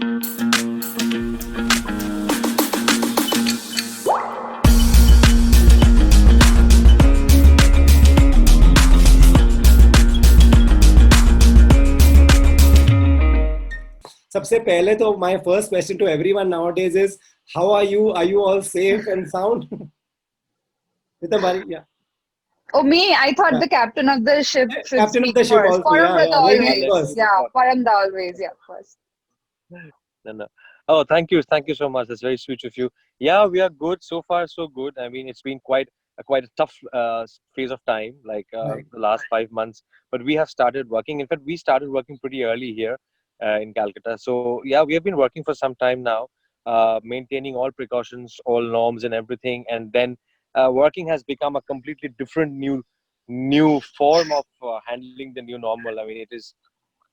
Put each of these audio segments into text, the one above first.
सबसे पहले तो my first question to everyone nowadays is how are you? Are you all safe and sound? Ritabari, yeah. Oh, me? I thought Yeah. the captain of the ship should Captain of speak the ship first. also. Yeah, Parambrata yeah. Ladies always. first. Yeah, Paramda always. Yeah, first. No, no. Oh, thank you so much. That's very sweet of you. Yeah, we are good so far, so good. I mean, it's been quite a tough phase of time, like Right. the last 5 months. But we have started working. In fact, we started working pretty early here in Calcutta. So yeah, we have been working for some time now, maintaining all precautions, all norms, and everything. And then working has become a completely different new form of handling the new normal. I mean,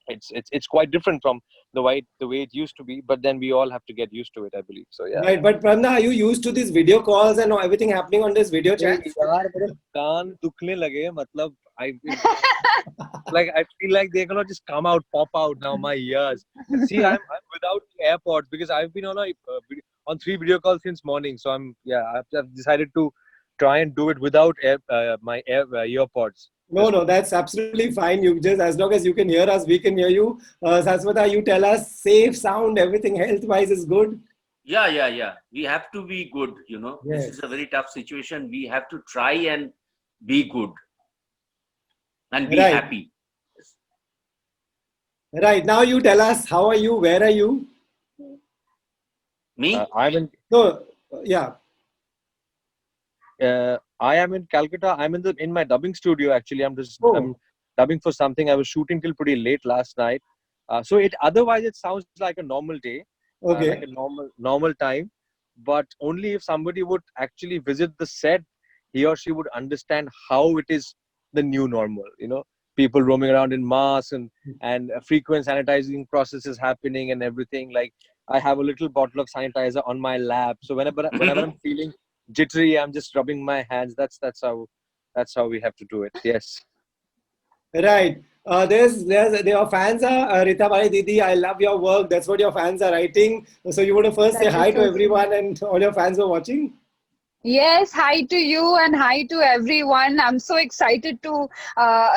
it's quite different from the way it used to be, but then we all have to get used to it, I believe. So yeah. Right. But Pramna, are you used to these video calls and everything happening on this video Hey, chat? यार मेरे कान दुखने लगे मतलब I like I feel like they're gonna just pop out now my ears. See, I'm without AirPods because I've been on 3 video calls since morning. So I've decided to try and do it without my earpods. No, no, that's absolutely fine. You just, as long as you can hear us, we can hear you. Saswata, you tell us safe sound, everything health-wise is good. Yeah. We have to be good, This Yes. is a very tough situation. We have to try and be good and be Right. happy. Right. Now you tell us, how are you? Where are you? Me? I'm in So, yeah. I am in Calcutta. I'm in my dubbing studio actually. I'm Oh, dubbing for something. I was shooting till pretty late last night. So it otherwise it sounds like a normal day, like okay. a normal time. But only if somebody would actually visit the set, he or she would understand how it is the new normal. People roaming around in masks and frequent sanitizing processes happening and everything. Like I have a little bottle of sanitizer on my lap. So whenever I'm feeling jittery, I'm just rubbing my hands. That's how we have to do it. Yes. Right. Your fans are Rita Bhai Didi. I love your work. That's what your fans are writing. So you want to first say That is hi to so sweet. everyone and all your fans who are watching. Yes, hi to you and hi to everyone. I'm so excited to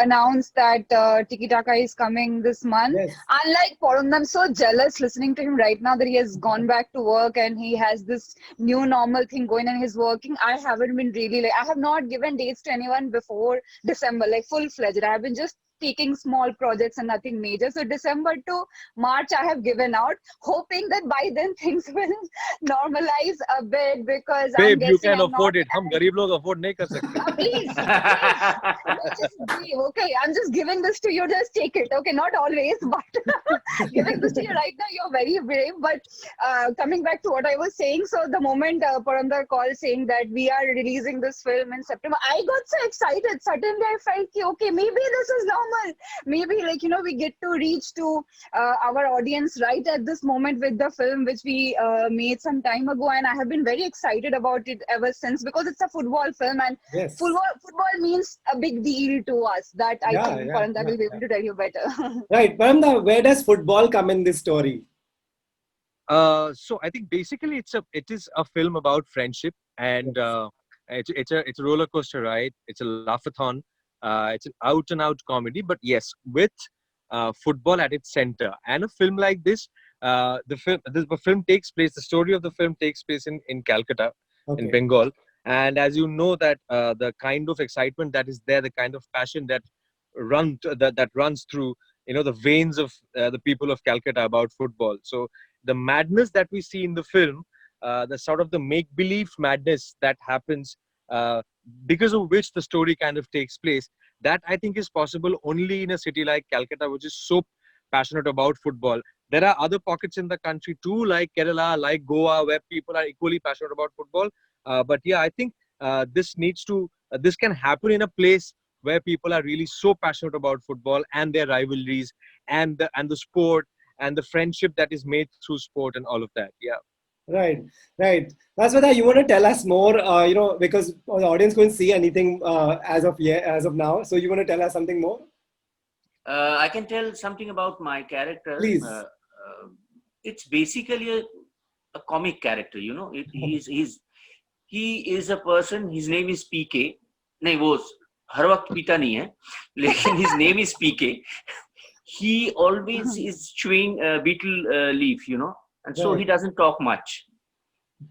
announce that Tiki Taka is coming this month. Yes. Unlike Porund, I'm so jealous listening to him right now that he has gone back to work and he has this new normal thing going and he's working. I haven't been really like, I have not given dates to anyone before December, like full-fledged. I have been just taking small projects and nothing major. So December to March, I have given out, hoping that by then things will normalize a bit because I'm Babe, you guessing can I'm not. afford it. हम गरीब लोग afford नहीं कर सकते. Please, just give. Okay, I'm just giving this to you. Just take it. Okay, not always, but giving this to you right now. You're very brave. But coming back to what I was saying, so the moment Paramdar called saying that we are releasing this film in September, I got so excited. Suddenly, I felt, okay, maybe this is normal. Maybe we get to reach to our audience right at this moment with the film which we made some time ago, and I have been very excited about it ever since because it's a football film and Yes. football means a big deal to us. That I Yeah, think yeah, Paranda will be yeah. able to tell you better. Right. Paramda, where does football come in this story? So I think basically it is a film about friendship and Yes. it's a roller coaster ride. It's a laughathon. It's an out and out comedy, but yes, with football at its center. And a film like this, the film takes place. The story of the film takes place in Calcutta, in Okay. Bengal. And as you know that the kind of excitement that is there, the kind of passion that runs through the veins of the people of Calcutta about football. So the madness that we see in the film, the sort of the make believe madness that happens, because of which the story kind of takes place, that I think is possible only in a city like Calcutta, which is so passionate about football. There are other pockets in the country too, like Kerala, like Goa, where people are equally passionate about football. But yeah, I think this can happen in a place where people are really so passionate about football and their rivalries and the sport and the friendship that is made through sport and all of that. Yeah. Right. Right. That's what you want to tell us more, because the audience couldn't see anything as of now. So you want to tell us something more? I can tell something about my character. Please. it's basically a comic character, you know. He is a person, his name is PK. नहीं, वो हर वक्त पीता नहीं है, लेकिन his name is PK. He always is chewing beetle leaf, you know, and so he doesn't talk much.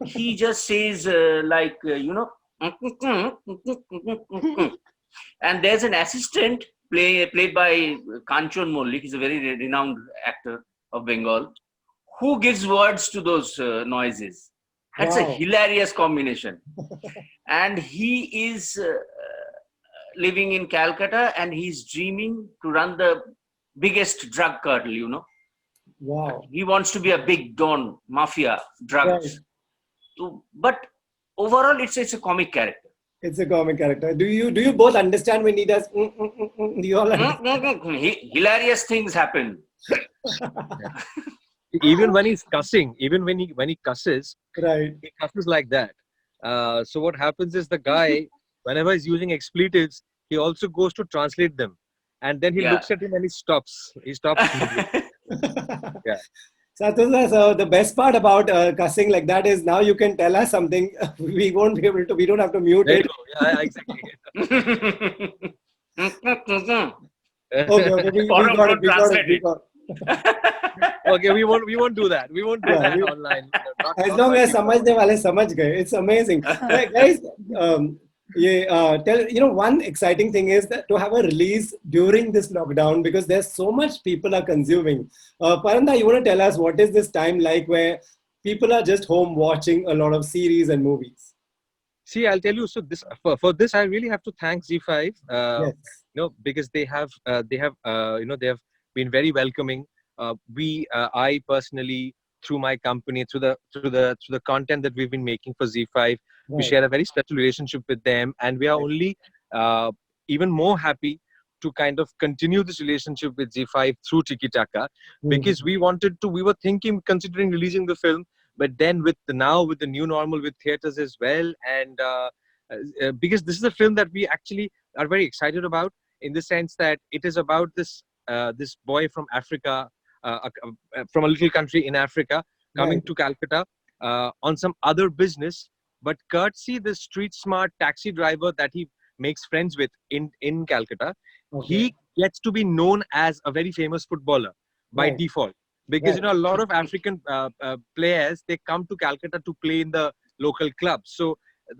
He just says you know, and there's an assistant played by Kanchon Mollik. He's a very renowned actor of Bengal, who gives words to those noises. That's a hilarious combination. And he is living in Calcutta, and he's dreaming to run the biggest drug cartel, you know. Wow. He wants to be a big Don, mafia, drugs. Right. So, but overall, it's a comic character. It's a comic character. Do you both understand when he does? Do you all understand? Hilarious things happen. Even when he's cussing, even when he cusses, Right. he cusses like that. So what happens is the guy, whenever he's using expletives, he also goes to translate them, and then he looks at him and he stops. He stops. Yeah. So the best part about cussing like that is now you can tell us something. We won't be able to. We don't have to mute There it. you go. Yeah, exactly. Okay, we got it. Okay, we won't do that. We won't do that online. As long as समझने वाले समझ गए, it's amazing. Guys, one exciting thing is that to have a release during this lockdown, because there's so much people are consuming. Paranda, you want to tell us what is this time like where people are just home watching a lot of series and movies? See, I'll tell you. So this for this, I really have to thank ZEE5. Yes. Because they have been very welcoming. I personally, through my company, through the content that we've been making for ZEE5, we share a very special relationship with them, and we are only even more happy to kind of continue this relationship with ZEE5 through Tiki Taka, because we were considering releasing the film, but then with the new normal with theaters as well, and because this is a film that we actually are very excited about, in the sense that it is about this boy from Africa, from a little country in Africa, coming to Calcutta on some other business, but courtesy the street smart taxi driver that he makes friends with in Calcutta, he gets to be known as a very famous footballer by default, because a lot of African players, they come to Calcutta to play in the local clubs. So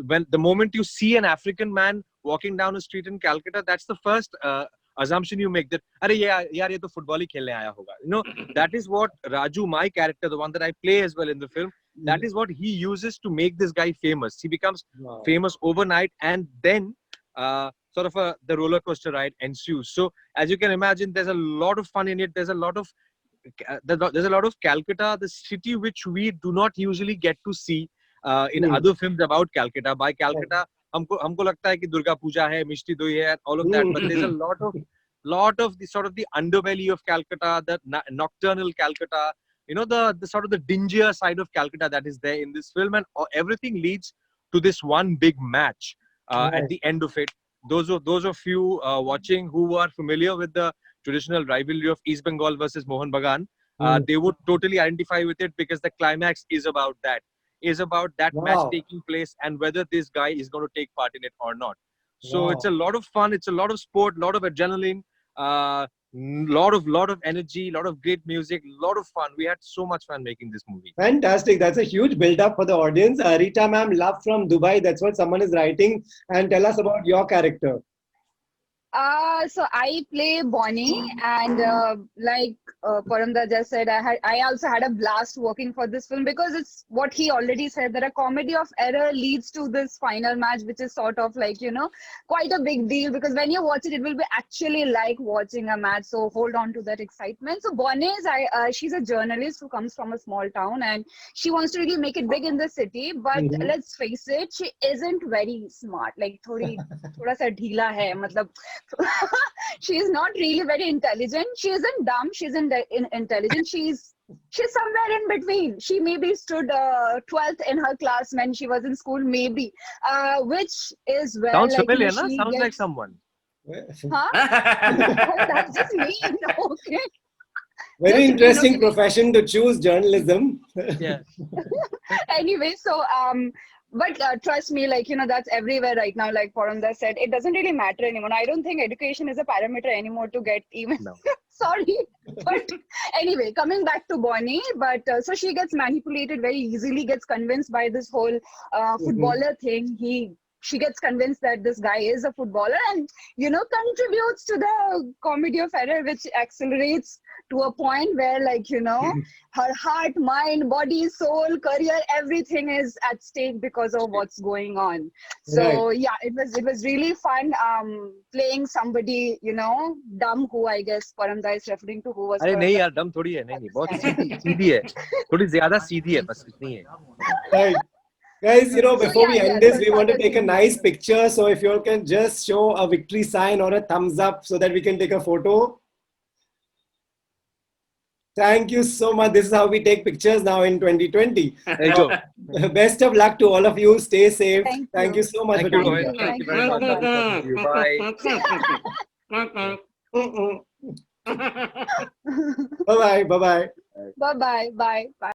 when the moment you see an African man walking down a street in Calcutta, that's the first assumption you make, that yaar ye to football hi khelne aaya hoga. That is what Raju, my character, the one that I play as well in the film, that is what he uses to make this guy famous. He becomes famous overnight, and then the roller coaster ride ensues. So as you can imagine, there's a lot of fun in it. There's a lot of Calcutta, the city which we do not usually get to see in other films about Calcutta. By Calcutta, हमको लगता है कि दुर्गा पूजा है, मिष्टी दोई है, all of that. But there's a lot of the sort of the underbelly of Calcutta, the nocturnal Calcutta, the sort of the dingier side of Calcutta that is there in this film, and everything leads to this one big match at the end of it. Those of you watching who are familiar with the traditional rivalry of East Bengal versus Mohun Bagan, they would totally identify with it, because the climax is about that. Match taking place, and whether this guy is going to take part in it or not. So it's a lot of fun, it's a lot of sport, lot of adrenaline, lot of energy, lot of great music, lot of fun. We had so much fun making this movie. Fantastic. That's a huge build up for the audience. Rita ma'am, love from Dubai, that's what someone is writing. And tell us about your character. So I play Bonnie, and like Paramda just said, I also had a blast working for this film, because it's what he already said, that a comedy of error leads to this final match, which is sort of like, quite a big deal, because when you watch it, it will be actually like watching a match. So hold on to that excitement. So Bonnie is, she's a journalist who comes from a small town, and she wants to really make it big in the city. But let's face it, she isn't very smart. Like thoda sa dheela hai, matlab. She is not really very intelligent. She isn't dumb. She isn't intelligent. She's somewhere in between. She maybe stood 12th in her class when she was in school, maybe. Which is where sounds familiar, na? Sounds like someone. Huh? Oh, that's just me. Okay. Very Just, interesting profession to choose, journalism. Yeah. Anyway, so but trust me, like, that's everywhere right now. Like Poranda said, it doesn't really matter anymore. I don't think education is a parameter anymore to get even. No. Sorry, but anyway, coming back to Bonnie, but so she gets manipulated very easily, gets convinced by this whole footballer thing. She gets convinced that this guy is a footballer, and contributes to the comedy of error, which accelerates to a point where, like, her heart, mind, body, soul, career, everything is at stake because of what's going on. So yeah, it was really fun playing somebody dumb, who I guess Paramda is referring to, who was अरे नहीं यार डम थोड़ी है नहीं बहुत सीधी है थोड़ी ज्यादा सीधी है बस इतनी है. Right. Guys, before we end this, so we want to Sagar take a Singh. nice picture. So if you all can just show a victory sign or a thumbs up so that we can take a photo. Thank you so much. This is how we take pictures now in 2020. There you go. Best of luck to all of you. Stay safe. Thank you you. so much Thank for you, being Rohit. here. Thank you very much. Nice talking to you. Bye. Bye-bye. Bye-bye. Bye bye. Bye.